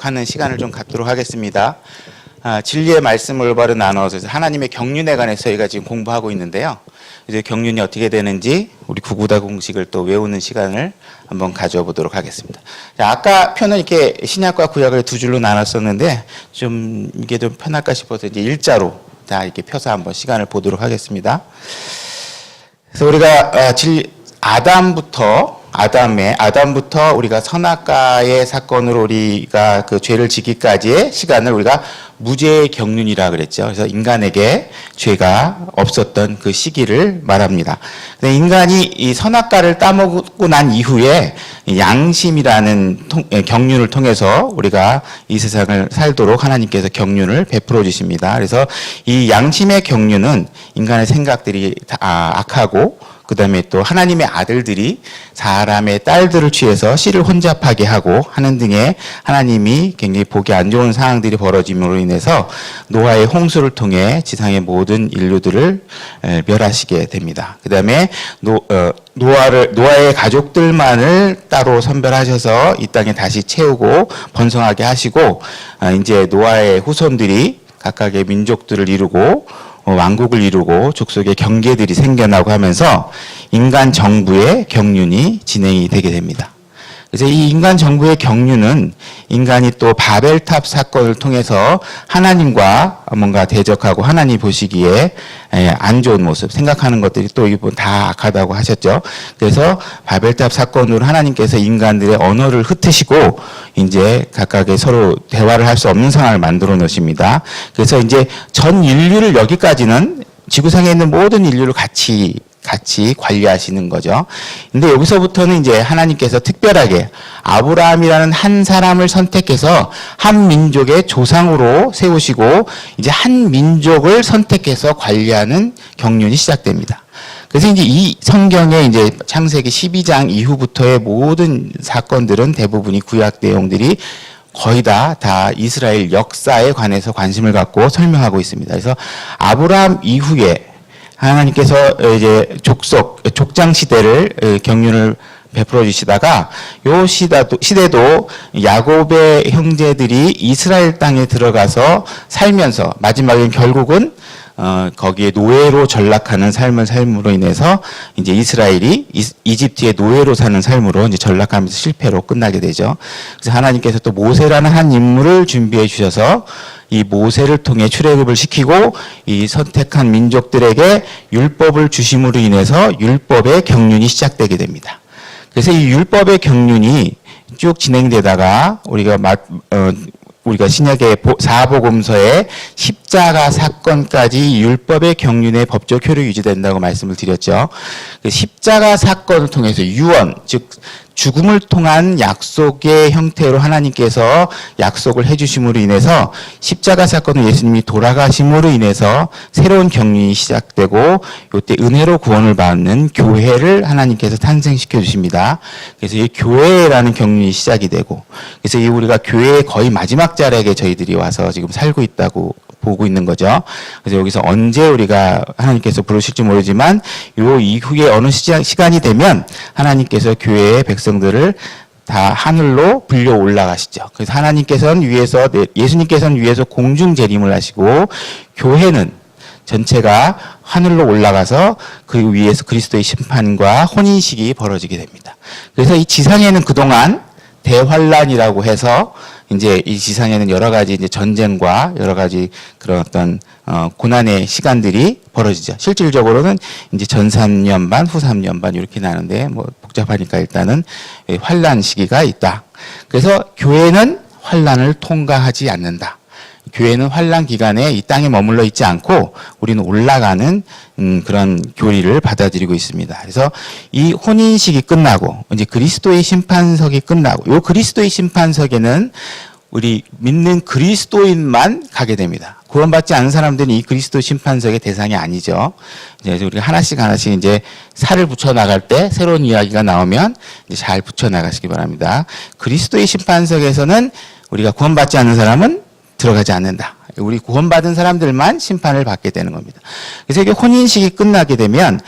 교독하는 시간을 좀 갖도록 하겠습니다. 진리의 말씀을 올바로 나눠서 하나님의 경륜에 관해서 저희가 지금 공부하고 있는데요. 이제 경륜이 어떻게 되는지 우리 구구다 공식을 또 외우는 시간을 한번 가져보도록 하겠습니다. 자, 아까 표는 이렇게 신약과 구약을 두 줄로 나눴었는데 좀 이게 좀 편할까 싶어서 이제 일자로 다 이렇게 펴서 한번 시간을 보도록 하겠습니다. 그래서 우리가 아담부터 우리가 선악과의 사건으로 우리가 그 죄를 지기까지의 시간을 우리가 무죄의 경륜이라 그랬죠. 그래서 인간에게 죄가 없었던 그 시기를 말합니다. 근데 인간이 이 선악과를 따먹고 난 이후에 양심이라는 경륜을 통해서 우리가 이 세상을 살도록 하나님께서 경륜을 베풀어 주십니다. 그래서 이 양심의 경륜은 인간의 생각들이 다 악하고 그 다음에 또 하나님의 아들들이 사람의 딸들을 취해서 씨를 혼잡하게 하고 하는 등의 하나님이 굉장히 보기 안 좋은 상황들이 벌어짐으로 인해서 노아의 홍수를 통해 지상의 모든 인류들을 멸하시게 됩니다. 그 다음에 노아의 가족들만을 따로 선별하셔서 이 땅에 다시 채우고 번성하게 하시고 이제 노아의 후손들이 각각의 민족들을 이루고 왕국을 이루고 족속의 경계들이 생겨나고 하면서 인간 정부의 경륜이 진행이 되게 됩니다. 그래서 이 인간 정부의 경륜은 인간이 또 바벨탑 사건을 통해서 하나님과 뭔가 대적하고 하나님 보시기에 안 좋은 모습, 생각하는 것들이 또 이분 다 악하다고 하셨죠. 그래서 바벨탑 사건으로 하나님께서 인간들의 언어를 흩으시고 이제 각각의 서로 대화를 할 수 없는 상황을 만들어 놓으십니다. 그래서 이제 전 인류를 여기까지는 지구상에 있는 모든 인류를 같이 관리하시는 거죠. 근데 여기서부터는 이제 하나님께서 특별하게 아브라함이라는 한 사람을 선택해서 한 민족의 조상으로 세우시고 이제 한 민족을 선택해서 관리하는 경륜이 시작됩니다. 그래서 이제 이 성경의 이제 창세기 12장 이후부터의 모든 사건들은 대부분이 구약 내용들이 거의 다 이스라엘 역사에 관해서 관심을 갖고 설명하고 있습니다. 그래서 아브라함 이후에 하나님께서 이제 족장 시대를 경륜을 베풀어 주시다가 요 시대도 야곱의 형제들이 이스라엘 땅에 들어가서 살면서 마지막엔 결국은 거기에 노예로 전락하는 삶으로 인해서 이제 이스라엘이 이집트의 노예로 사는 삶으로 이제 전락하면서 실패로 끝나게 되죠. 그래서 하나님께서 또 모세라는 한 인물을 준비해 주셔서 이 모세를 통해 출애굽을 시키고 이 선택한 민족들에게 율법을 주심으로 인해서 율법의 경륜이 시작되게 됩니다. 그래서 이 율법의 경륜이 쭉 진행되다가 우리가 신약의 사복음서의 십자가 사건까지 율법의 경륜의 법적 효력이 유지된다고 말씀을 드렸죠. 그 십자가 사건을 통해서 유언, 즉 죽음을 통한 약속의 형태로 하나님께서 약속을 해주심으로 인해서 십자가 사건은 예수님이 돌아가심으로 인해서 새로운 경륜이 시작되고 이때 은혜로 구원을 받는 교회를 하나님께서 탄생시켜 주십니다. 그래서 이 교회라는 경륜이 시작이 되고 그래서 우리가 교회의 거의 마지막 자락에 저희들이 와서 지금 살고 있다고 보고 있는 거죠. 그래서 여기서 언제 우리가 하나님께서 부르실지 모르지만 요 이후에 어느 시간이 되면 하나님께서 교회의 백성들을 다 하늘로 불려 올라가시죠. 그래서 예수님께서는 위에서 공중 재림을 하시고 교회는 전체가 하늘로 올라가서 그 위에서 그리스도의 심판과 혼인식이 벌어지게 됩니다. 그래서 이 지상에는 그동안 대환란이라고 해서 이제 이 지상에는 여러 가지 이제 전쟁과 여러 가지 그런 어떤 고난의 시간들이 벌어지죠. 실질적으로는 이제 전 3년 반, 후 3년 반 이렇게 나는데 뭐 복잡하니까 일단은 환란 시기가 있다. 그래서 교회는 환란을 통과하지 않는다. 교회는 환란 기간에 이 땅에 머물러 있지 않고 우리는 올라가는 그런 교리를 받아들이고 있습니다. 그래서 이 혼인식이 끝나고 이제 그리스도의 심판석이 끝나고 요 그리스도의 심판석에는 우리 믿는 그리스도인만 가게 됩니다. 구원받지 않은 사람들은 이 그리스도 심판석의 대상이 아니죠. 이제 우리가 하나씩 이제 살을 붙여 나갈 때 새로운 이야기가 나오면 이제 잘 붙여 나가시기 바랍니다. 그리스도의 심판석에서는 우리가 구원받지 않는 사람은 들어가지 않는다. 우리 구원받은 사람들만 심판을 받게 되는 겁니다. 그래서 이게 혼인식이 끝나게 되면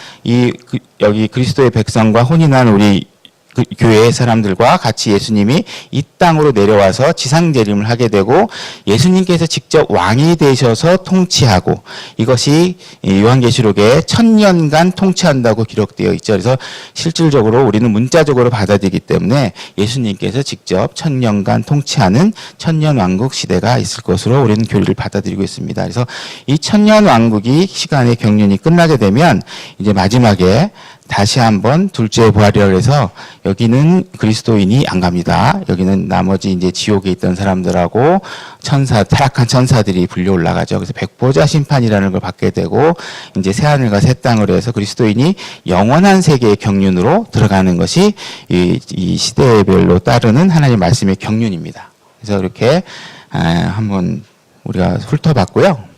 여기 그리스도의 백성과 혼인한 우리 그 교회의 사람들과 같이 예수님이 이 땅으로 내려와서 지상 재림을 하게 되고 예수님께서 직접 왕이 되셔서 통치하고 이것이 요한계시록에 1000년간 통치한다고 기록되어 있죠. 그래서 실질적으로 우리는 문자적으로 받아들이기 때문에 예수님께서 직접 1000년간 통치하는 천년 왕국 시대가 있을 것으로 우리는 교리를 받아들이고 있습니다. 그래서 이 천년 왕국이 시간의 경륜이 끝나게 되면 이제 마지막에 다시 한번 둘째 부활이라고 해서 여기는 그리스도인이 안 갑니다. 여기는 나머지 이제 지옥에 있던 사람들하고 타락한 천사들이 불려 올라가죠. 그래서 백보자 심판이라는 걸 받게 되고 이제 새하늘과 새 땅으로 해서 그리스도인이 영원한 세계의 경륜으로 들어가는 것이 이 시대별로 따르는 하나님의 말씀의 경륜입니다. 그래서 이렇게 한번 우리가 훑어봤고요.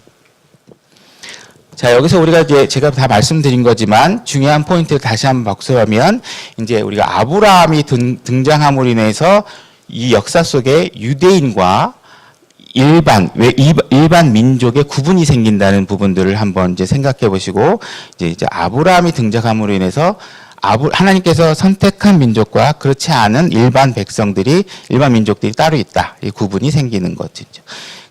자, 여기서 우리가 이제 제가 다 말씀드린 거지만 중요한 포인트를 다시 한번 복습하면 이제 우리가 아브라함이 등장함으로 인해서 이 역사 속에 유대인과 일반 민족의 구분이 생긴다는 부분들을 한번 이제 생각해 보시고 이제 아브라함이 등장함으로 인해서 하나님께서 선택한 민족과 그렇지 않은 일반 민족들이 따로 있다. 이 구분이 생기는 거죠.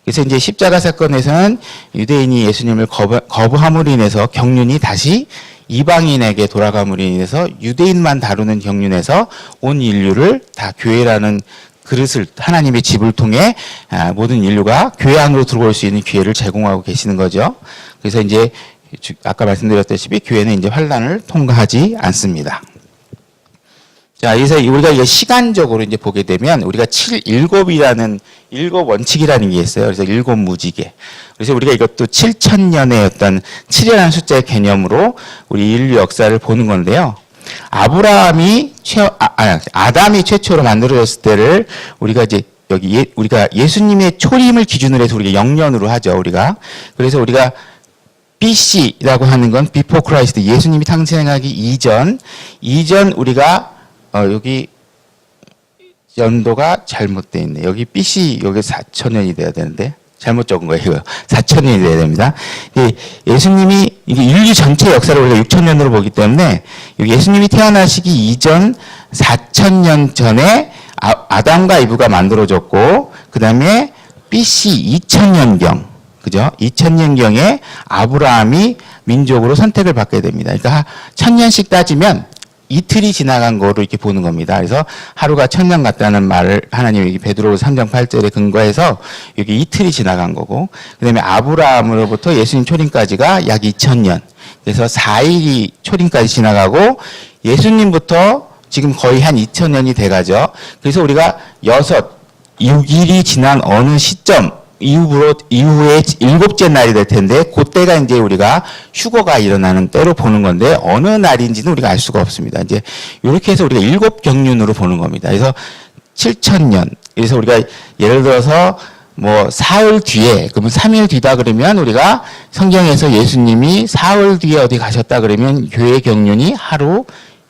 그래서 이제 십자가 사건에서는 유대인이 예수님을 거부함으로 인해서 경륜이 다시 이방인에게 돌아감으로 인해서 유대인만 다루는 경륜에서 온 인류를 다 교회라는 그릇을 하나님의 집을 통해 모든 인류가 교회 안으로 들어올 수 있는 기회를 제공하고 계시는 거죠. 그래서 이제 아까 말씀드렸다시피 교회는 이제 환란을 통과하지 않습니다. 자, 그래서 우리가 이게 시간적으로 이제 보게 되면 우리가 7일곱이라는 일곱 원칙이라는 게 있어요. 그래서 일곱 무지개. 그래서 우리가 이것도 7000년의 어떤 7이라는 숫자의 개념으로 우리 인류 역사를 보는 건데요. 아담이 최초로 만들어졌을 때를 우리가 이제 우리가 예수님의 초림을 기준으로 해서 우리가 영년으로 하죠. 우리가. 그래서 우리가 BC라고 하는 건 Before Christ, 예수님이 탄생하기 이전 우리가 여기 연도가 잘못되어 있네. 여기 BC, 여기 4000년이 돼야 되는데, 잘못 적은 거예요, 이거. 4000년이 돼야 됩니다. 예수님이, 이게 인류 전체 역사를 우리가 6000년으로 보기 때문에, 예수님이 태어나시기 이전 4000년 전에 아담과 이브가 만들어졌고, 그 다음에 BC 2000년경, 그죠? 2000년경에 아브라함이 민족으로 선택을 받게 됩니다. 그러니까 1000년씩 따지면, 이틀이 지나간 거로 이렇게 보는 겁니다. 그래서 하루가 1000년 같다는 말을 하나님이 베드로후서 3장 8절에 근거해서 여기 이틀이 지나간 거고, 그다음에 아브라함으로부터 예수님 초림까지가 약 2000년. 그래서 4일이 초림까지 지나가고 예수님부터 지금 거의 한 2000년이 돼가죠. 그래서 우리가 6일이 지난 어느 시점 이후에 7째 날이 될 텐데 그때가 이제 우리가 휴거가 일어나는 때로 보는 건데 어느 날인지는 우리가 알 수가 없습니다. 이제 이렇게 해서 우리가 7경륜으로 보는 겁니다. 그래서 7000년. 그래서 우리가 예를 들어서 뭐 사흘 뒤에 그러면 3일 뒤다 그러면 우리가 성경에서 예수님이 사흘 뒤에 어디 가셨다 그러면 교회 경륜이 하루,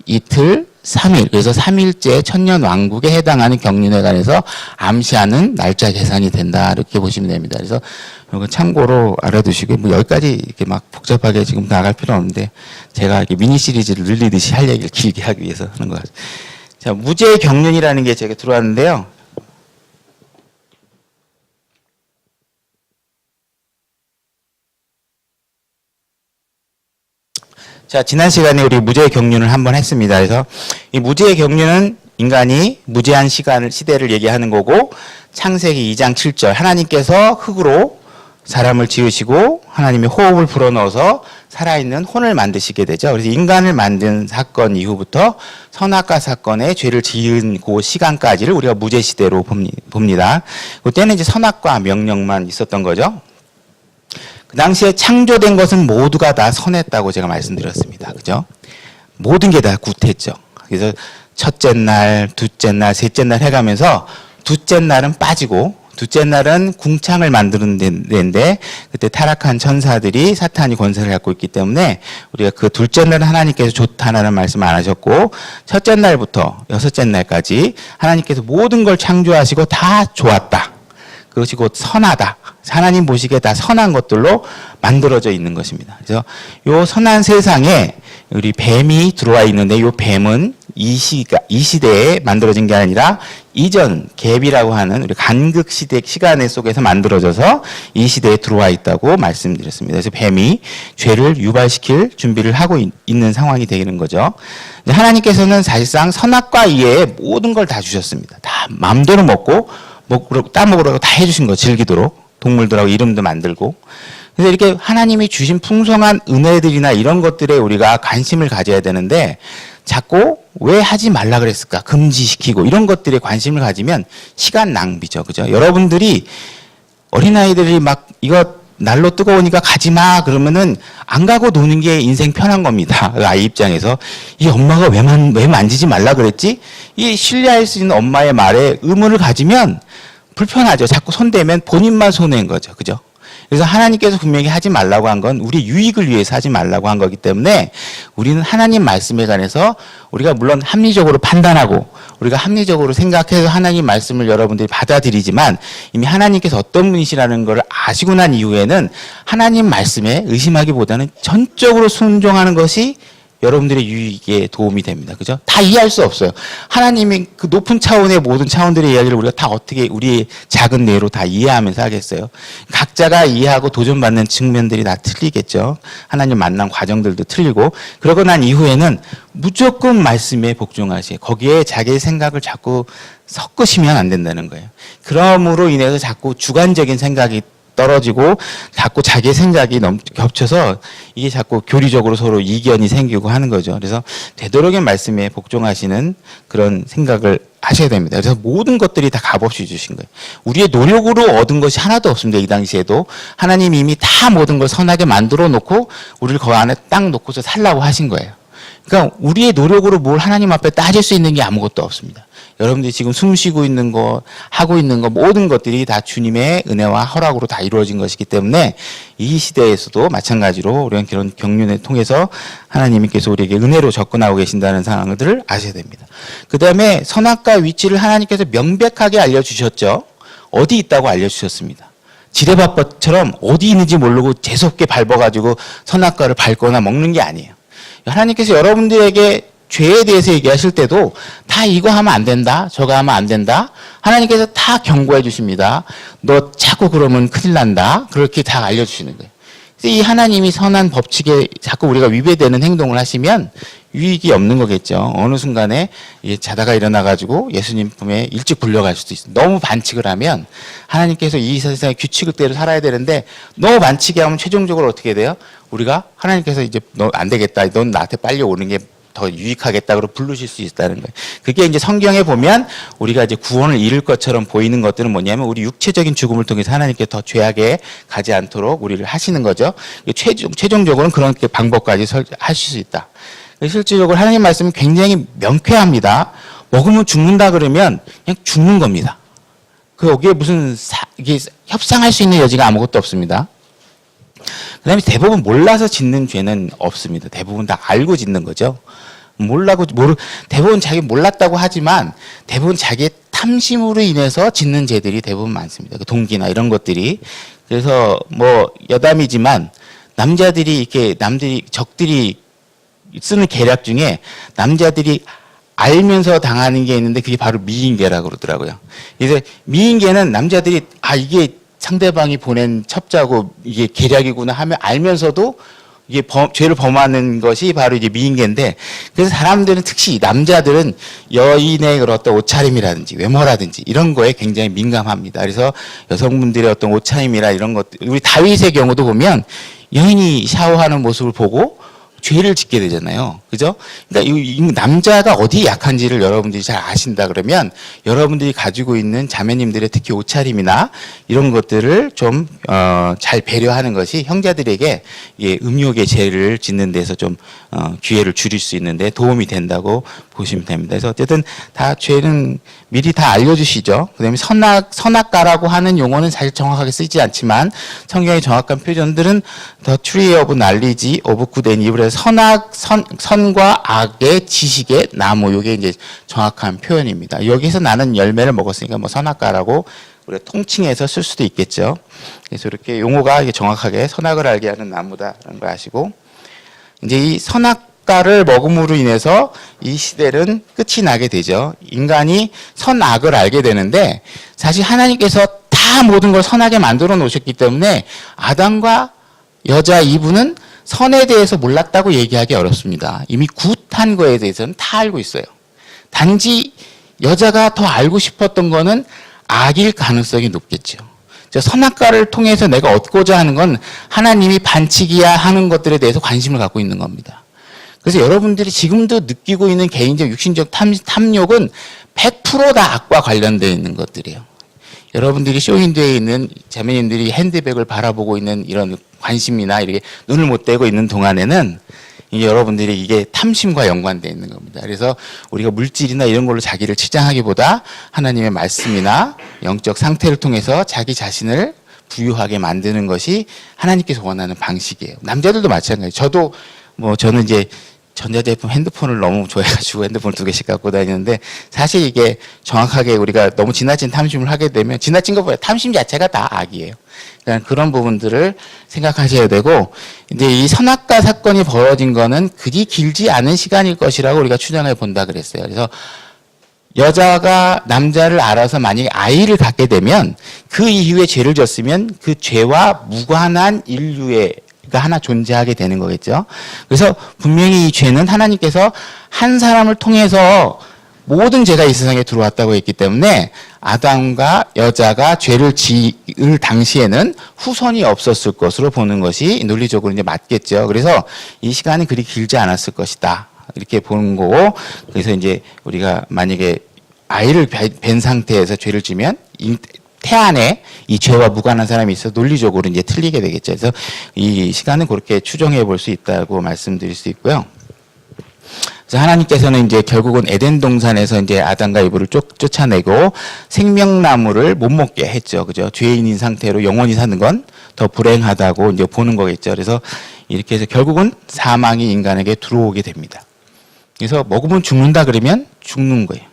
이틀, 3일. 그래서 3일째 천년 왕국에 해당하는 경륜에 관해서 암시하는 날짜 계산이 된다. 이렇게 보시면 됩니다. 그래서 이거 참고로 알아두시고 뭐 여기까지 이렇게 막 복잡하게 지금 나갈 필요 없는데 제가 이렇게 미니 시리즈를 늘리듯이 할 얘기를 길게 하기 위해서 하는 것 같아요. 자, 무죄의 경륜이라는 게 제가 들어왔는데요. 자, 지난 시간에 우리 무죄의 경륜을 한번 했습니다. 그래서 이 무죄의 경륜은 인간이 무제한 시대를 얘기하는 거고, 창세기 2장 7절, 하나님께서 흙으로 사람을 지으시고, 하나님의 호흡을 불어넣어서 살아있는 혼을 만드시게 되죠. 그래서 인간을 만든 사건 이후부터 선악과 사건의 죄를 지은 그 시간까지를 우리가 무죄 시대로 봅니다. 그때는 이제 선악과 명령만 있었던 거죠. 그 당시에 창조된 것은 모두가 다 선했다고 제가 말씀드렸습니다. 그죠? 모든 게 다 굿했죠. 그래서 첫째 날, 둘째 날, 셋째 날 해가면서 둘째 날은 빠지고 둘째 날은 궁창을 만드는 데인데 그때 타락한 천사들이 사탄이 권세를 갖고 있기 때문에 우리가 그 둘째 날은 하나님께서 좋다라는 말씀 안 하셨고 첫째 날부터 여섯째 날까지 하나님께서 모든 걸 창조하시고 다 좋았다. 그것이 곧 선하다. 하나님 보시기에 다 선한 것들로 만들어져 있는 것입니다. 그래서 요 선한 세상에 우리 뱀이 들어와 있는데 요 뱀은 이 시대에 만들어진 게 아니라 이전 갭이라고 하는 우리 간극 시간의 속에서 만들어져서 이 시대에 들어와 있다고 말씀드렸습니다. 그래서 뱀이 죄를 유발시킬 준비를 하고 있는 상황이 되는 거죠. 하나님께서는 사실상 선악과 이외에 모든 걸 다 주셨습니다. 다 마음대로 먹고 따먹으라고 다 해주신 거 즐기도록 동물들하고 이름도 만들고. 그래서 이렇게 하나님이 주신 풍성한 은혜들이나 이런 것들에 우리가 관심을 가져야 되는데 자꾸 왜 하지 말라 그랬을까? 금지시키고 이런 것들에 관심을 가지면 시간 낭비죠. 그죠? 여러분들이 어린아이들이 막 이거 날로 뜨거우니까 가지 마 그러면은 안 가고 노는 게 인생 편한 겁니다. 아이 입장에서 이 엄마가 왜 만지지 말라 그랬지? 이 신뢰할 수 있는 엄마의 말에 의문을 가지면 불편하죠. 자꾸 손대면 본인만 손해인 거죠. 그죠? 그래서 하나님께서 분명히 하지 말라고 한 건 우리 유익을 위해서 하지 말라고 한 거기 때문에 우리는 하나님 말씀에 관해서 우리가 물론 합리적으로 판단하고 우리가 합리적으로 생각해서 하나님 말씀을 여러분들이 받아들이지만 이미 하나님께서 어떤 분이시라는 걸 아시고 난 이후에는 하나님 말씀에 의심하기보다는 전적으로 순종하는 것이 여러분들의 유익에 도움이 됩니다. 그죠? 다 이해할 수 없어요. 하나님이 그 높은 차원의 모든 차원들의 이야기를 우리가 다 어떻게 우리의 작은 뇌로 다 이해하면서 하겠어요? 각자가 이해하고 도전받는 측면들이 다 틀리겠죠. 하나님 만난 과정들도 틀리고 그러고 난 이후에는 무조건 말씀에 복종하시. 거기에 자기의 생각을 자꾸 섞으시면 안 된다는 거예요. 그럼으로 인해서 자꾸 주관적인 생각이 떨어지고 자꾸 자기의 생각이 겹쳐서 이게 자꾸 교리적으로 서로 이견이 생기고 하는 거죠. 그래서 되도록이면 말씀에 복종하시는 그런 생각을 하셔야 됩니다. 그래서 모든 것들이 다 값없이 주신 거예요. 우리의 노력으로 얻은 것이 하나도 없습니다. 이 당시에도 하나님이 이미 다 모든 걸 선하게 만들어 놓고 우리를 그 안에 딱 놓고서 살라고 하신 거예요. 그러니까 우리의 노력으로 뭘 하나님 앞에 따질 수 있는 게 아무것도 없습니다. 여러분들이 지금 숨 쉬고 있는 거, 하고 있는 거, 모든 것들이 다 주님의 은혜와 허락으로 다 이루어진 것이기 때문에 이 시대에서도 마찬가지로 우리는 그런 경륜을 통해서 하나님께서 우리에게 은혜로 접근하고 계신다는 상황들을 아셔야 됩니다. 그 다음에 선악과 위치를 하나님께서 명백하게 알려주셨죠. 어디 있다고 알려주셨습니다. 지뢰밭처럼 어디 있는지 모르고 재수없게 밟아가지고 선악과를 밟거나 먹는 게 아니에요. 하나님께서 여러분들에게 죄에 대해서 얘기하실 때도 다 이거 하면 안 된다, 저거 하면 안 된다. 하나님께서 다 경고해 주십니다. 너 자꾸 그러면 큰일 난다. 그렇게 다 알려주시는 거예요. 그래서 이 하나님이 선한 법칙에 자꾸 우리가 위배되는 행동을 하시면 유익이 없는 거겠죠. 어느 순간에 자다가 일어나가지고 예수님 품에 일찍 불려갈 수도 있어요. 너무 반칙을 하면 하나님께서 이 세상의 규칙대로 살아야 되는데 너무 반칙이 하면 최종적으로 어떻게 돼요? 우리가 하나님께서 이제 너 안 되겠다. 넌 나한테 빨리 오는 게 더 유익하겠다고 부르실 수 있다는 거예요. 그게 이제 성경에 보면 우리가 이제 구원을 잃을 것처럼 보이는 것들은 뭐냐면 우리 육체적인 죽음을 통해서 하나님께 더 죄악에 가지 않도록 우리를 하시는 거죠. 최종적으로는 그런 방법까지 하실 수 있다. 실질적으로 하나님 말씀은 굉장히 명쾌합니다. 먹으면 죽는다 그러면 그냥 죽는 겁니다. 여기에 무슨 이게 협상할 수 있는 여지가 아무것도 없습니다. 그 다음에 대부분 몰라서 짓는 죄는 없습니다. 대부분 다 알고 짓는 거죠. 대부분 자기 몰랐다고 하지만 대부분 자기의 탐심으로 인해서 짓는 죄들이 대부분 많습니다. 그 동기나 이런 것들이. 그래서 여담이지만 적들이 쓰는 계략 중에 남자들이 알면서 당하는 게 있는데 그게 바로 미인계라고 그러더라고요. 그래서 미인계는 남자들이 이게 상대방이 보낸 첩자고 이게 계략이구나 하면 알면서도 이게 죄를 범하는 것이 바로 이제 미인계인데 그래서 사람들은 특히 남자들은 여인의 그런 어떤 옷차림이라든지 외모라든지 이런 거에 굉장히 민감합니다. 그래서 여성분들의 어떤 옷차림이라 이런 것 우리 다윗의 경우도 보면 여인이 샤워하는 모습을 보고 죄를 짓게 되잖아요. 그죠? 그러니까 이 남자가 어디 약한지를 여러분들이 잘 아신다 그러면 여러분들이 가지고 있는 자매님들의 특히 옷차림이나 이런 것들을 좀 잘 배려하는 것이 형제들에게 음욕의 죄를 짓는 데서 좀 기회를 줄일 수 있는데 도움이 된다고 보시면 됩니다. 그래서 어쨌든 다 죄는 미리 다 알려주시죠. 그다음에 선악과라고 하는 용어는 사실 정확하게 쓰지 않지만 성경의 정확한 표현들은 The Tree of Knowledge of Good and Evil 선과 악의 지식의 나무 이게 이제 정확한 표현입니다. 여기서 나는 열매를 먹었으니까 선악과라고 우리가 통칭해서 쓸 수도 있겠죠. 그래서 이렇게 용어가 이게 정확하게 선악을 알게 하는 나무다라는 걸 아시고, 이제 이 선악과를 먹음으로 인해서 이 시대는 끝이 나게 되죠. 인간이 선악을 알게 되는데, 사실 하나님께서 다 모든 걸 선하게 만들어 놓으셨기 때문에 아담과 여자 이분은 선에 대해서 몰랐다고 얘기하기 어렵습니다. 이미 굿한 거에 대해서는 다 알고 있어요. 단지 여자가 더 알고 싶었던 거는 악일 가능성이 높겠죠. 선악과를 통해서 내가 얻고자 하는 건 하나님이 반칙이야 하는 것들에 대해서 관심을 갖고 있는 겁니다. 그래서 여러분들이 지금도 느끼고 있는 개인적 육신적 탐욕은 100% 다 악과 관련되어 있는 것들이에요. 여러분들이 쇼윈도에 있는 자매님들이 핸드백을 바라보고 있는 이런 관심이나 이렇게 눈을 못 떼고 있는 동안에는 이게 여러분들이 이게 탐심과 연관되어 있는 겁니다. 그래서 우리가 물질이나 이런 걸로 자기를 치장하기보다 하나님의 말씀이나 영적 상태를 통해서 자기 자신을 부유하게 만드는 것이 하나님께서 원하는 방식이에요. 남자들도 마찬가지예요. 저는 이제 전자제품 핸드폰을 너무 좋아해가지고 핸드폰을 2개씩 갖고 다니는데, 사실 이게 정확하게 우리가 너무 지나친 탐심을 하게 되면, 지나친 것보다 탐심 자체가 다 악이에요. 그러니까 그런 부분들을 생각하셔야 되고, 이제 이 선악과 사건이 벌어진 거는 그리 길지 않은 시간일 것이라고 우리가 추정해 본다 그랬어요. 그래서 여자가 남자를 알아서 만약에 아이를 갖게 되면 그 이후에 죄를 졌으면 그 죄와 무관한 인류의 하나 존재하게 되는 거겠죠. 그래서 분명히 이 죄는 하나님께서 한 사람을 통해서 모든 죄가 이 세상에 들어왔다고 했기 때문에 아담과 여자가 죄를 지을 당시에는 후손이 없었을 것으로 보는 것이 논리적으로 이제 맞겠죠. 그래서 이 시간이 그리 길지 않았을 것이다, 이렇게 보는 거고, 그래서 이제 우리가 만약에 아이를 뵌 상태에서 죄를 지면 태안에 이 죄와 무관한 사람이 있어 논리적으로 이제 틀리게 되겠죠. 그래서 이 시간은 그렇게 추정해 볼 수 있다고 말씀드릴 수 있고요. 그래서 하나님께서는 이제 결국은 에덴 동산에서 이제 아담과 이브를 쫓아내고 생명나무를 못 먹게 했죠. 그죠? 죄인인 상태로 영원히 사는 건 더 불행하다고 이제 보는 거겠죠. 그래서 이렇게 해서 결국은 사망이 인간에게 들어오게 됩니다. 그래서 먹으면 죽는다 그러면 죽는 거예요.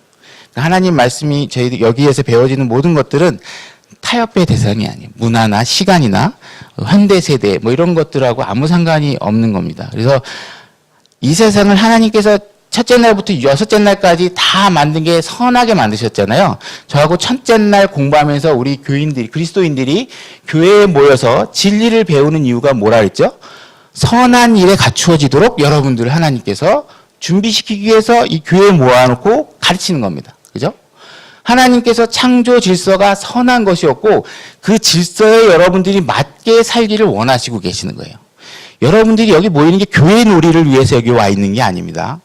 하나님 말씀이 저희 여기에서 배워지는 모든 것들은 타협의 대상이 아니에요. 문화나 시간이나 현대 세대 뭐 이런 것들하고 아무 상관이 없는 겁니다. 그래서 이 세상을 하나님께서 첫째 날부터 여섯째 날까지 다 만든 게 선하게 만드셨잖아요. 저하고 첫째 날 공부하면서 우리 교인들이, 그리스도인들이 교회에 모여서 진리를 배우는 이유가 뭐라 그랬죠? 선한 일에 갖추어지도록 여러분들을 하나님께서 준비시키기 위해서 이 교회에 모아놓고 가르치는 겁니다. 그죠? 하나님께서 창조 질서가 선한 것이었고 그 질서에 여러분들이 맞게 살기를 원하시고 계시는 거예요. 여러분들이 여기 모이는 게 교회 놀이를 위해서 여기 와 있는 게 아닙니다.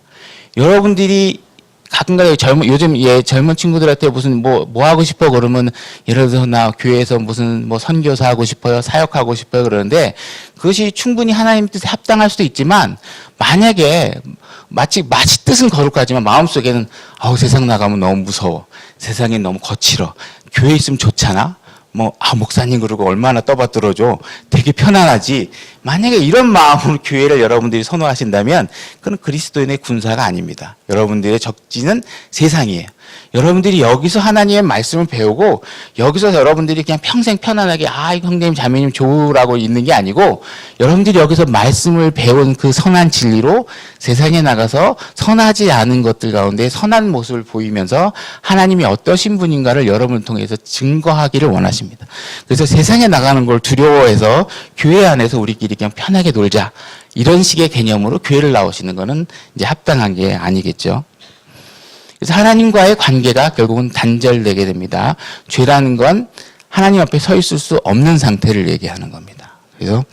여러분들이 가끔가다 요즘 젊은 친구들한테 무슨 뭐 하고 싶어 그러면, 예를 들어서 나 교회에서 무슨 뭐 선교사 하고 싶어요, 사역하고 싶어요 그러는데, 그것이 충분히 하나님 뜻에 합당할 수도 있지만, 만약에 마치 뜻은 거룩하지만 마음속에는 세상 나가면 너무 무서워, 세상이 너무 거칠어, 교회 있으면 좋잖아, 목사님 그러고 얼마나 떠받들어줘, 되게 편안하지, 만약에 이런 마음으로 교회를 여러분들이 선호하신다면 그건 그리스도인의 군사가 아닙니다. 여러분들의 적지는 세상이에요. 여러분들이 여기서 하나님의 말씀을 배우고 여기서 여러분들이 그냥 평생 편안하게 형님 자매님 좋으라고 있는 게 아니고, 여러분들이 여기서 말씀을 배운 그 선한 진리로 세상에 나가서 선하지 않은 것들 가운데 선한 모습을 보이면서 하나님이 어떠신 분인가를 여러분을 통해서 증거하기를 원하십니다. 그래서 세상에 나가는 걸 두려워해서 교회 안에서 우리끼리 그냥 편하게 놀자, 이런 식의 개념으로 교회를 나오시는 것은 이제 합당한 게 아니겠죠. 그래서 하나님과의 관계가 결국은 단절되게 됩니다. 죄라는 건 하나님 앞에 서 있을 수 없는 상태를 얘기하는 겁니다. 그래서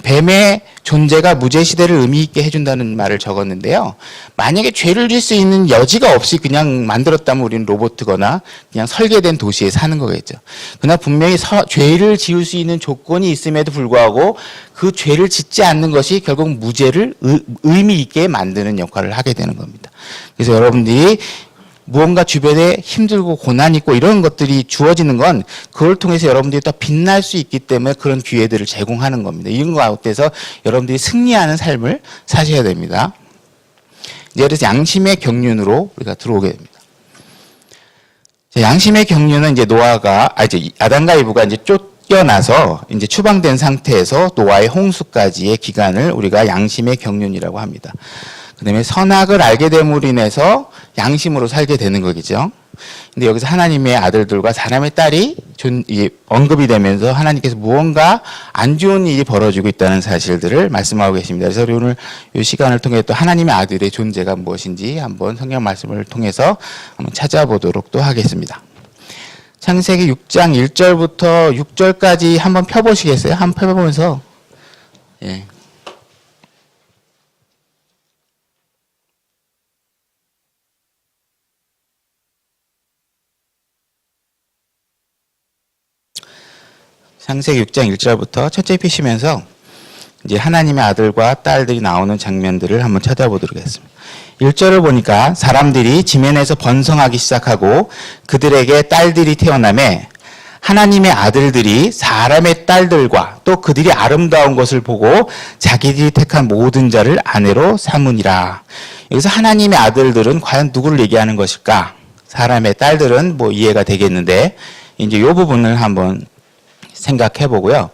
뱀의 존재가 무죄 시대를 의미 있게 해준다는 말을 적었는데요. 만약에 죄를 질 수 있는 여지가 없이 그냥 만들었다면 우리는 로봇이거나 그냥 설계된 도시에 사는 거겠죠. 그러나 분명히 죄를 지을 수 있는 조건이 있음에도 불구하고 그 죄를 짓지 않는 것이 결국 무죄를 의미 있게 만드는 역할을 하게 되는 겁니다. 그래서 여러분들이 무언가 주변에 힘들고 고난 있고 이런 것들이 주어지는 건 그걸 통해서 여러분들이 더 빛날 수 있기 때문에 그런 기회들을 제공하는 겁니다. 이런 것 가운데서 여러분들이 승리하는 삶을 사셔야 됩니다. 이제 그래서 양심의 경륜으로 우리가 들어오게 됩니다. 양심의 경륜은 이제 노아가, 이제 아담과 이브가 이제 쫓겨나서 이제 추방된 상태에서 노아의 홍수까지의 기간을 우리가 양심의 경륜이라고 합니다. 그 다음에 선악을 알게 됨으로 인해서 양심으로 살게 되는 거겠죠. 근데 여기서 하나님의 아들들과 사람의 딸이 언급이 되면서 하나님께서 무언가 안 좋은 일이 벌어지고 있다는 사실들을 말씀하고 계십니다. 그래서 오늘 이 시간을 통해 또 하나님의 아들의 존재가 무엇인지 한번 성경 말씀을 통해서 한번 찾아보도록 또 하겠습니다. 창세기 6장 1절부터 6절까지 한번 펴보시겠어요? 한번 펴보면서. 예. 창세기 6장 1절부터 첫째 피시면서 이제 하나님의 아들과 딸들이 나오는 장면들을 한번 찾아보도록 하겠습니다. 1절을 보니까 사람들이 지면에서 번성하기 시작하고 그들에게 딸들이 태어나매 하나님의 아들들이 사람의 딸들과 또 그들이 아름다운 것을 보고 자기들이 택한 모든 자를 아내로 삼으니라. 여기서 하나님의 아들들은 과연 누구를 얘기하는 것일까? 사람의 딸들은 뭐 이해가 되겠는데 이제 이 부분을 한번 생각해 보고요.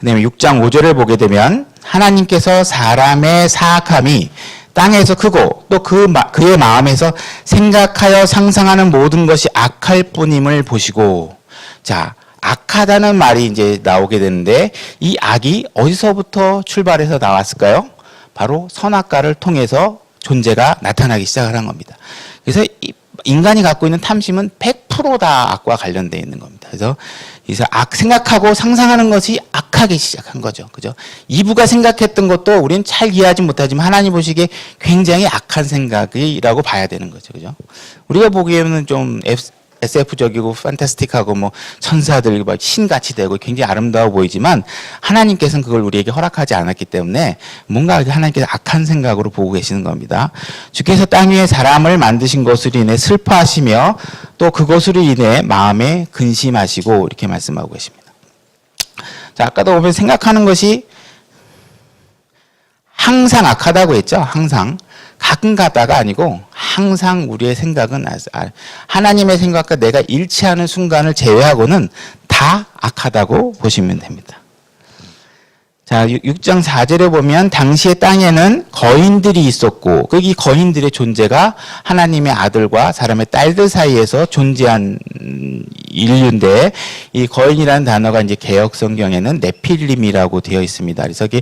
그 다음에 6장 5절을 보게 되면 하나님께서 사람의 사악함이 땅에서 크고 또 그의 마음에서 생각하여 상상하는 모든 것이 악할 뿐임을 보시고, 자, 악하다는 말이 이제 나오게 되는데 이 악이 어디서부터 출발해서 나왔을까요? 바로 선악과를 통해서 존재가 나타나기 시작을 한 겁니다. 그래서 인간이 갖고 있는 탐심은 100%다 악과 관련되어 있는 겁니다. 그래서 생각하고 상상하는 것이 악하기 시작한 거죠. 그죠? 이브가 생각했던 것도 우리는 잘 이해하지 못하지만 하나님 보시기에 굉장히 악한 생각이라고 봐야 되는 거죠. 그죠? 우리가 보기에는 좀 SF적이고 판타스틱하고 뭐 천사들 막 신같이 되고 굉장히 아름다워 보이지만 하나님께서는 그걸 우리에게 허락하지 않았기 때문에 뭔가 하나님께서 악한 생각으로 보고 계시는 겁니다. 주께서 땅 위에 사람을 만드신 것으로 인해 슬퍼하시며 또 그것으로 인해 마음에 근심하시고 이렇게 말씀하고 계십니다. 자, 아까도 보면 생각하는 것이 항상 악하다고 했죠. 항상. 가끔 가다가 아니고 항상 우리의 생각은 하나님의 생각과 내가 일치하는 순간을 제외하고는 다 악하다고 보시면 됩니다. 자, 6장 4절에 보면 당시의 땅에는 거인들이 있었고 이 거인들의 존재가 하나님의 아들과 사람의 딸들 사이에서 존재한 인류인데 이 거인이라는 단어가 이제 개역 성경에는 네필림이라고 되어 있습니다. 그래서 이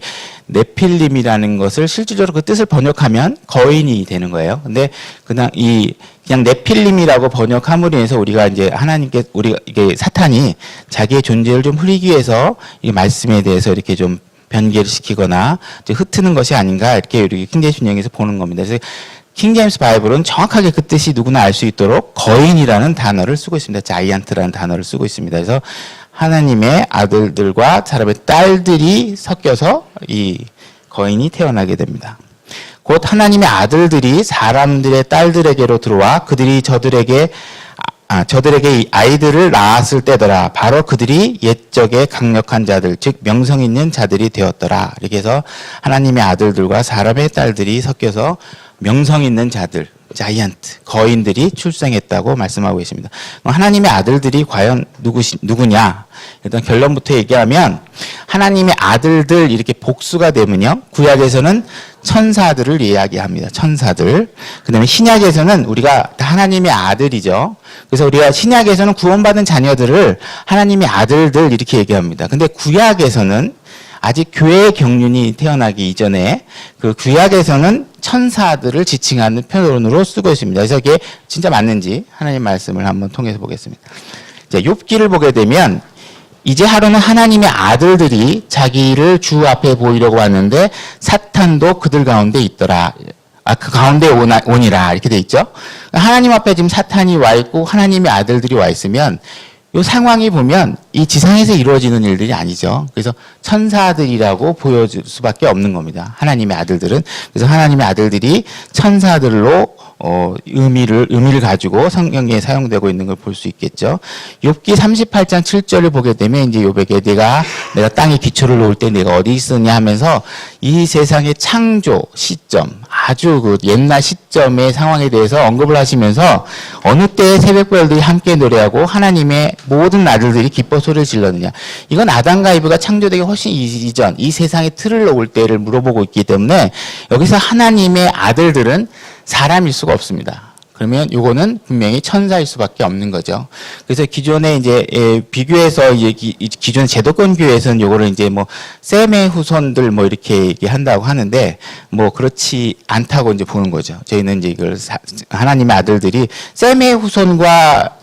네필림이라는 것을 실질적으로 그 뜻을 번역하면 거인이 되는 거예요. 근데 그냥 네필림이라고 번역함으로 인해서 우리가 이제 이게 사탄이 자기의 존재를 좀 흐리기 위해서 이 말씀에 대해서 이렇게 좀 변개를 시키거나 흩트는 것이 아닌가 이렇게 킹제임스 번역에서 보는 겁니다. 그래서 킹제임스 바이블은 정확하게 그 뜻이 누구나 알 수 있도록 거인이라는 단어를 쓰고 있습니다. 자이언트라는 단어를 쓰고 있습니다. 그래서 하나님의 아들들과 사람의 딸들이 섞여서 이 거인이 태어나게 됩니다. 곧 하나님의 아들들이 사람들의 딸들에게로 들어와 그들이 저들에게 아이들을 낳았을 때더라. 바로 그들이 옛적의 강력한 자들, 즉 명성 있는 자들이 되었더라. 이렇게 해서 하나님의 아들들과 사람의 딸들이 섞여서 명성 있는 자들, 자이언트, 거인들이 출생했다고 말씀하고 계십니다. 하나님의 아들들이 과연 누구냐? 일단 결론부터 얘기하면 하나님의 아들들 이렇게 복수가 되면요. 구약에서는 천사들을 이야기합니다. 천사들. 그 다음에 신약에서는 우리가 다 하나님의 아들이죠. 그래서 우리가 신약에서는 구원받은 자녀들을 하나님의 아들들 이렇게 얘기합니다. 근데 구약에서는 아직 교회의 경륜이 태어나기 이전에 그 구약에서는 천사들을 지칭하는 표현으로 쓰고 있습니다. 그래서 이게 진짜 맞는지 하나님 말씀을 한번 통해서 보겠습니다. 자, 욥기를 보게 되면 이제 하루는 하나님의 아들들이 자기를 주 앞에 보이려고 왔는데 사탄도 그들 가운데 있더라. 그 가운데 오니라 이렇게 돼 있죠. 하나님 앞에 지금 사탄이 와 있고 하나님의 아들들이 와 있으면 이 상황이 보면 이 지상에서 이루어지는 일들이 아니죠. 그래서 천사들이라고 보여줄 수밖에 없는 겁니다. 하나님의 아들들은. 그래서 하나님의 아들들이 천사들로 의미를 가지고 성경에 사용되고 있는 걸 볼 수 있겠죠. 욥기 38장 7절을 보게 되면 이제 욥에게 내가 땅에 기초를 놓을 때 내가 어디 있었냐 하면서 이 세상의 창조 시점, 아주 그 옛날 시점의 상황에 대해서 언급을 하시면서 어느 때에 새벽별들이 함께 노래하고 하나님의 모든 아들들이 기뻐 소리를 질렀느냐. 이건 아담과 이브가 창조되기 훨씬 이전 이 세상의 틀을 놓을 때를 물어보고 있기 때문에 여기서 하나님의 아들들은 사람일 수가 없습니다. 그러면 요거는 분명히 천사일 수밖에 없는 거죠. 그래서 기존에 이제 비교해서 이제 기존 제도권 교회에서는 요거를 이제 뭐 셈의 후손들 뭐 이렇게 얘기한다고 하는데 뭐 그렇지 않다고 이제 보는 거죠. 저희는 이제 이걸 하나님의 아들들이 셈의 후손과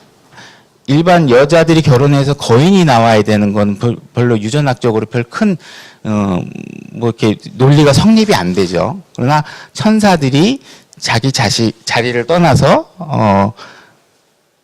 일반 여자들이 결혼해서 거인이 나와야 되는 건 별로 유전학적으로 별 큰 뭐 이렇게 논리가 성립이 안 되죠. 그러나 천사들이 자기 자리를 떠나서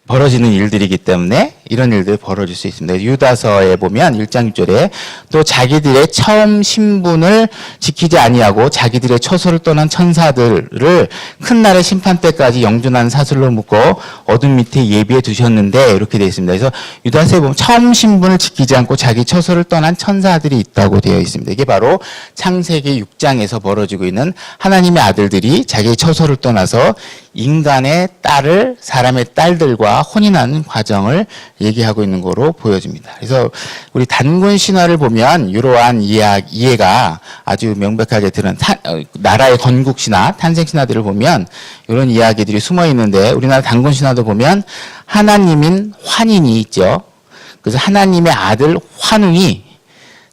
벌어지는 일들이기 때문에 이런 일들이 벌어질 수 있습니다. 유다서에 보면 1장 6절에 또 자기들의 처음 신분을 지키지 아니하고 자기들의 처소를 떠난 천사들을 큰 날의 심판 때까지 영존하는 사슬로 묶어 어둠 밑에 예비해 두셨는데 이렇게 되어 있습니다. 그래서 유다서에 보면 처음 신분을 지키지 않고 자기 처소를 떠난 천사들이 있다고 되어 있습니다. 이게 바로 창세기 6장에서 벌어지고 있는 하나님의 아들들이 자기의 처소를 떠나서 인간의 딸을 사람의 딸들과 혼인하는 과정을 얘기하고 있는 거로 보여집니다. 그래서 우리 단군 신화를 보면 이러한 이해가 아주 명백하게 나라의 건국 신화, 탄생 신화들을 보면 이런 이야기들이 숨어 있는데 우리나라 단군 신화도 보면 하나님인 환인이 있죠. 그래서 하나님의 아들 환웅이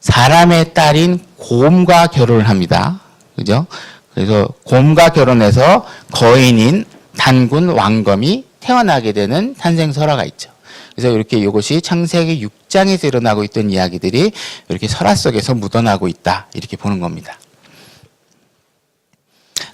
사람의 딸인 곰과 결혼을 합니다. 그죠? 그래서 곰과 결혼해서 거인인 단군 왕검이 태어나게 되는 탄생 설화가 있죠. 그래서 이렇게 이것이 창세기 6장에서 일어나고 있던 이야기들이 이렇게 설화 속에서 묻어나고 있다. 이렇게 보는 겁니다.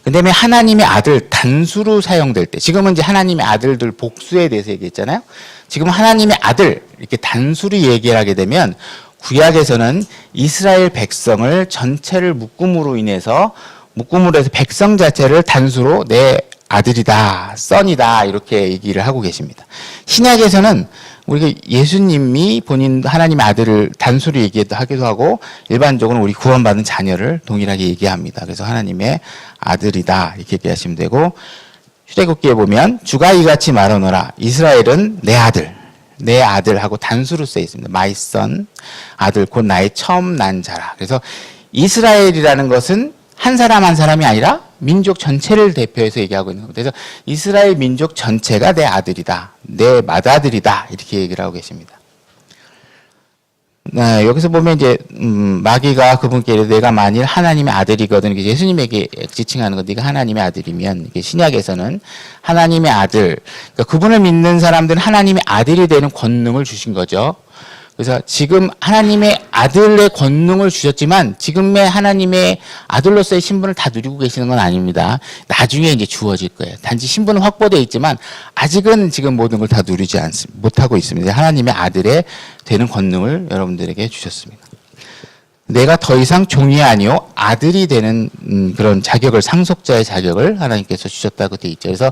그다음에 하나님의 아들 단수로 사용될 때, 지금은 이제 하나님의 아들들 복수에 대해서 얘기했잖아요. 지금 하나님의 아들 이렇게 단수로 얘기를 하게 되면 구약에서는 이스라엘 백성을 전체를 묶음으로 해서 백성 자체를 단수로 내 아들이다, 썬이다 이렇게 얘기를 하고 계십니다. 신약에서는 우리가 예수님이 본인 하나님의 아들을 단수로 얘기하기도 하고 일반적으로 우리 구원받은 자녀를 동일하게 얘기합니다. 그래서 하나님의 아들이다 이렇게 얘기하시면 되고 출애굽기에 보면 주가 이같이 말하노라 이스라엘은 내 아들 하고 단수로 쓰여 있습니다. My son, 아들 곧 나의 처음 난 자라. 그래서 이스라엘이라는 것은 한 사람 한 사람이 아니라 민족 전체를 대표해서 얘기하고 있는 겁니다. 그래서 이스라엘 민족 전체가 내 아들이다. 내 맏아들이다. 이렇게 얘기를 하고 계십니다. 네, 여기서 보면 이제 마귀가 그분께 내가 만일 하나님의 아들이거든 예수님에게 지칭하는 것 네가 하나님의 아들이면 이게 신약에서는 하나님의 아들 그러니까 그분을 믿는 사람들은 하나님의 아들이 되는 권능을 주신 거죠. 그래서 지금 하나님의 아들의 권능을 주셨지만 지금의 하나님의 아들로서의 신분을 다 누리고 계시는 건 아닙니다. 나중에 이제 주어질 거예요. 단지 신분은 확보되어 있지만 아직은 지금 모든 걸 다 누리지 못하고 있습니다. 하나님의 아들의 되는 권능을 여러분들에게 주셨습니다. 내가 더 이상 종이 아니요 아들이 되는 그런 자격을 상속자의 자격을 하나님께서 주셨다고 되어 있죠. 그래서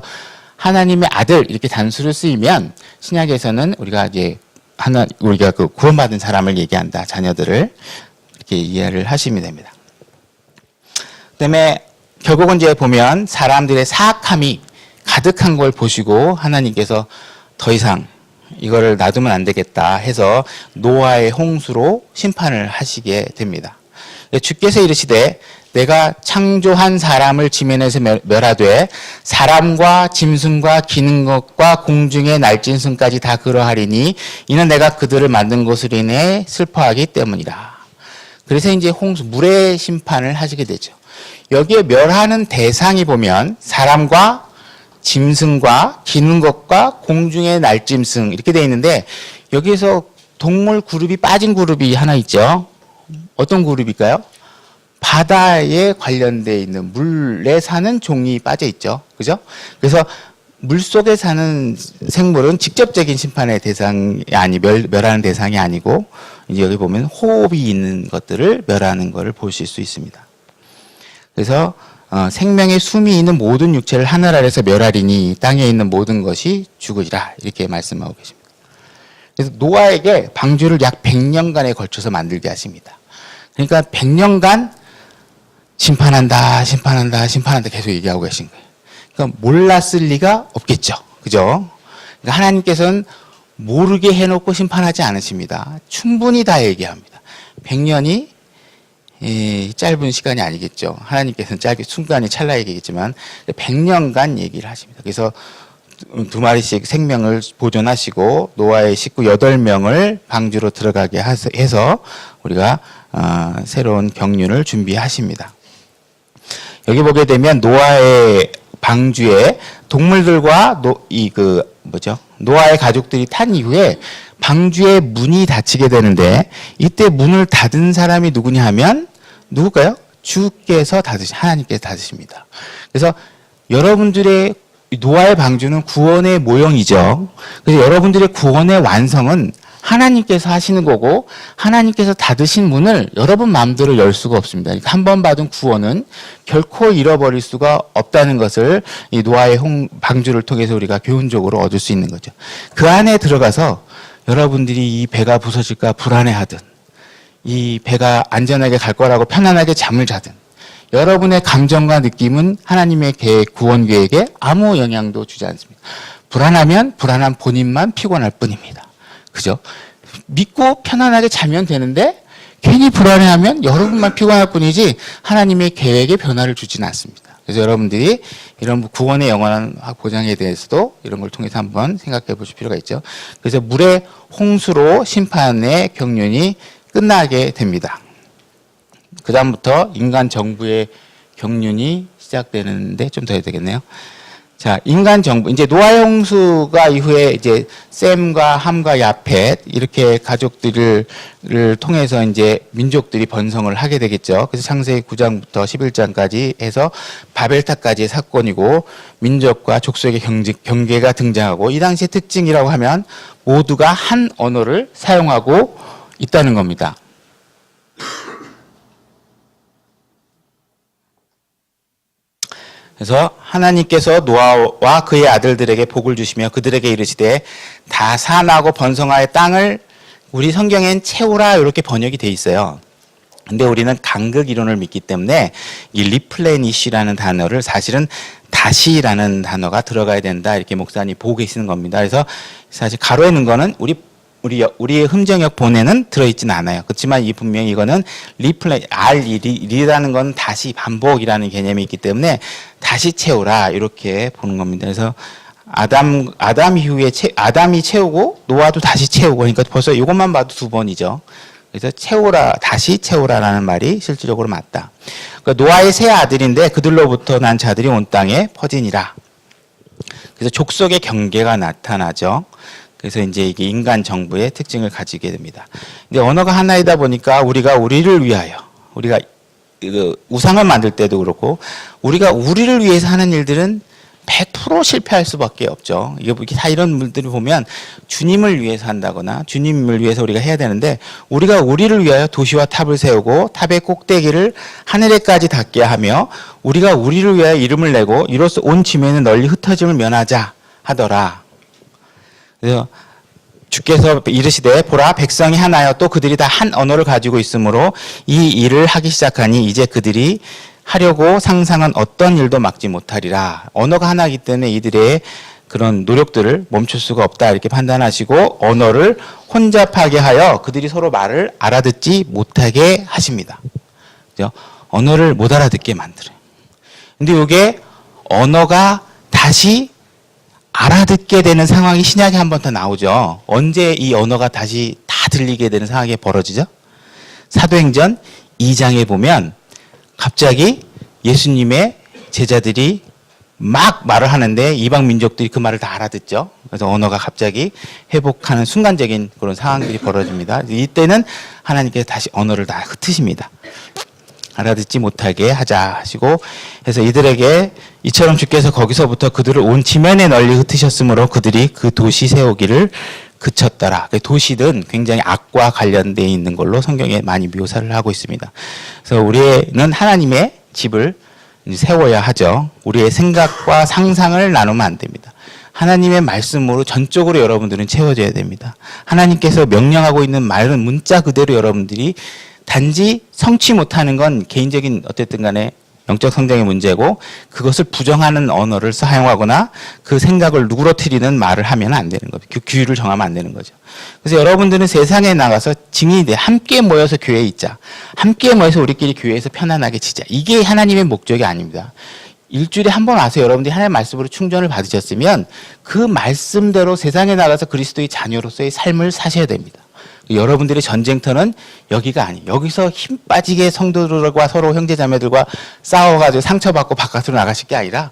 하나님의 아들 이렇게 단수를 쓰이면 신약에서는 우리가 그 구원받은 사람을 얘기한다. 자녀들을 이렇게 이해를 하시면 됩니다. 그다음에 결국은 이제 보면 사람들의 사악함이 가득한 걸 보시고 하나님께서 더 이상 이거를 놔두면 안 되겠다 해서 노아의 홍수로 심판을 하시게 됩니다. 주께서 이르시되 내가 창조한 사람을 지면에서 멸하되 사람과 짐승과 기는 것과 공중의 날짐승까지 다 그러하리니 이는 내가 그들을 만든 것으로 인해 슬퍼하기 때문이라. 그래서 이제 홍수 물의 심판을 하시게 되죠. 여기에 멸하는 대상이 보면 사람과 짐승과 기는 것과 공중의 날짐승 이렇게 되어 있는데 여기에서 동물 그룹이 빠진 그룹이 하나 있죠. 어떤 그룹일까요? 바다에 관련되어 있는 물에 사는 종이 빠져 있죠. 그죠? 그래서 물 속에 사는 생물은 직접적인 심판의 대상이 멸하는 대상이 아니고 이제 여기 보면 호흡이 있는 것들을 멸하는 것을 보실 수 있습니다. 그래서 생명의 숨이 있는 모든 육체를 하늘 아래서 멸하리니 땅에 있는 모든 것이 죽으리라 이렇게 말씀하고 계십니다. 그래서 노아에게 방주를 약 100년간에 걸쳐서 만들게 하십니다. 그러니까 100년간 심판한다, 심판한다, 심판한다 계속 얘기하고 계신 거예요. 그러니까 몰랐을 리가 없겠죠. 그죠? 그러니까 하나님께서는 모르게 해놓고 심판하지 않으십니다. 충분히 다 얘기합니다. 100년이 짧은 시간이 아니겠죠. 하나님께서는 짧게 순간이 찰나 얘기겠지만 100년간 얘기를 하십니다. 그래서 두 마리씩 생명을 보존하시고 노아의 식구 8명을 방주로 들어가게 해서 우리가 새로운 경륜을 준비하십니다. 여기 보게 되면 노아의 방주에 동물들과 노아의 가족들이 탄 이후에 방주의 문이 닫히게 되는데 이때 문을 닫은 사람이 누구냐 하면 누굴까요? 주께서 하나님께서 닫으십니다. 그래서 여러분들의 노아의 방주는 구원의 모형이죠. 그래서 여러분들의 구원의 완성은 하나님께서 하시는 거고 하나님께서 닫으신 문을 여러분 마음대로 열 수가 없습니다. 그러니까 한 번 받은 구원은 결코 잃어버릴 수가 없다는 것을 이 노아의 방주를 통해서 우리가 교훈적으로 얻을 수 있는 거죠. 그 안에 들어가서 여러분들이 이 배가 부서질까 불안해하든 이 배가 안전하게 갈 거라고 편안하게 잠을 자든 여러분의 감정과 느낌은 하나님의 구원 계획에 아무 영향도 주지 않습니다. 불안하면 불안한 본인만 피곤할 뿐입니다. 그죠? 믿고 편안하게 자면 되는데 괜히 불안해하면 여러분만 피곤할 뿐이지 하나님의 계획에 변화를 주지는 않습니다. 그래서 여러분들이 이런 구원의 영원한 보장에 대해서도 이런 걸 통해서 한번 생각해 보실 필요가 있죠. 그래서 물의 홍수로 심판의 경륜이 끝나게 됩니다. 그 다음부터 인간 정부의 경륜이 시작되는데 좀 더 해야 되겠네요. 자, 인간 정부. 이제 노아의 홍수가 이후에 이제 셈과 함과 야펫 이렇게 가족들을 통해서 이제 민족들이 번성을 하게 되겠죠. 그래서 창세기 9장부터 11장까지 해서 바벨탑까지의 사건이고 민족과 족속의 경계가 등장하고 이 당시의 특징이라고 하면 모두가 한 언어를 사용하고 있다는 겁니다. 그래서 하나님께서 노아와 그의 아들들에게 복을 주시며 그들에게 이르시되 다 산하고 번성하여 땅을 우리 성경엔 채우라 이렇게 번역이 돼 있어요. 근데 우리는 간극 이론을 믿기 때문에 이 리플레니쉬라는 단어를 사실은 다시라는 단어가 들어가야 된다 이렇게 목사님 보고 계시는 겁니다. 그래서 사실 가로에 있는 거는 우리의 흠정역 본에는 들어있지는 않아요. 그렇지만 분명히 이거는 리라는 건 다시 반복이라는 개념이 있기 때문에 다시 채우라 이렇게 보는 겁니다. 그래서 아담 이후에 아담이 채우고 노아도 다시 채우고 그러니까 벌써 이것만 봐도 2번이죠. 그래서 다시 채우라라는 말이 실질적으로 맞다. 그러니까 노아의 세 아들인데 그들로부터 난 자들이 온 땅에 퍼지니라. 그래서 족속의 경계가 나타나죠. 그래서 이제 이게 인간 정부의 특징을 가지게 됩니다. 근데 언어가 하나이다 보니까 우리가 우리를 위하여, 우리가 우상을 만들 때도 그렇고, 우리가 우리를 위해서 하는 일들은 100% 실패할 수밖에 없죠. 이게 다 이런 분들을 보면 주님을 위해서 한다거나 주님을 위해서 우리가 해야 되는데 우리가 우리를 위하여 도시와 탑을 세우고 탑의 꼭대기를 하늘에까지 닿게 하며 우리가 우리를 위하여 이름을 내고 이로써 온 지면에 널리 흩어짐을 면하자 하더라. 그래서 주께서 이르시되 보라 백성이 하나여 또 그들이 다 한 언어를 가지고 있으므로 이 일을 하기 시작하니 이제 그들이 하려고 상상한 어떤 일도 막지 못하리라. 언어가 하나이기 때문에 이들의 그런 노력들을 멈출 수가 없다 이렇게 판단하시고 언어를 혼잡하게 하여 그들이 서로 말을 알아듣지 못하게 하십니다. 그죠? 언어를 못 알아듣게 만들어요. 근데 이게 언어가 다시 알아듣게 되는 상황이 신약에 한 번 더 나오죠. 언제 이 언어가 다시 다 들리게 되는 상황이 벌어지죠? 사도행전 2장에 보면 갑자기 예수님의 제자들이 막 말을 하는데 이방 민족들이 그 말을 다 알아듣죠. 그래서 언어가 갑자기 회복하는 순간적인 그런 상황들이 벌어집니다. 이때는 하나님께서 다시 언어를 다 흩으십니다. 알아듣지 못하게 하자 하시고 해서 이들에게 이처럼 주께서 거기서부터 그들을 온 지면에 널리 흩으셨으므로 그들이 그 도시 세우기를 그쳤더라. 도시든 굉장히 악과 관련되어 있는 걸로 성경에 많이 묘사를 하고 있습니다. 그래서 우리는 하나님의 집을 세워야 하죠. 우리의 생각과 상상을 나누면 안 됩니다. 하나님의 말씀으로 전적으로 여러분들은 채워져야 됩니다. 하나님께서 명령하고 있는 말은 문자 그대로 여러분들이 단지 성취 못하는 건 개인적인 어쨌든 간에 영적 성장의 문제고 그것을 부정하는 언어를 사용하거나 그 생각을 누그러뜨리는 말을 하면 안 되는 거죠. 그 규율을 정하면 안 되는 거죠. 그래서 여러분들은 세상에 나가서 증인이 돼 함께 모여서 교회에 있자. 함께 모여서 우리끼리 교회에서 편안하게 지자. 이게 하나님의 목적이 아닙니다. 일주일에 한 번 와서 여러분들이 하나님의 말씀으로 충전을 받으셨으면 그 말씀대로 세상에 나가서 그리스도의 자녀로서의 삶을 사셔야 됩니다. 여러분들의 전쟁터는 여기가 아니에요. 여기서 힘 빠지게 성도들과 서로 형제자매들과 싸워가지고 상처받고 바깥으로 나가실 게 아니라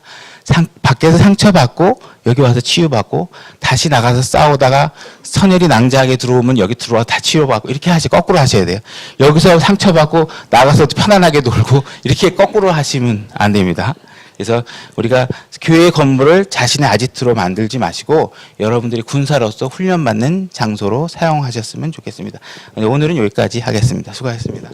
밖에서 상처받고 여기 와서 치유받고 다시 나가서 싸우다가 선혈이 낭자하게 들어오면 여기 들어와 다 치유받고 이렇게 거꾸로 하셔야 돼요. 여기서 상처받고 나가서 편안하게 놀고 이렇게 거꾸로 하시면 안 됩니다. 그래서 우리가 교회 건물을 자신의 아지트로 만들지 마시고 여러분들이 군사로서 훈련받는 장소로 사용하셨으면 좋겠습니다. 오늘은 여기까지 하겠습니다. 수고하셨습니다.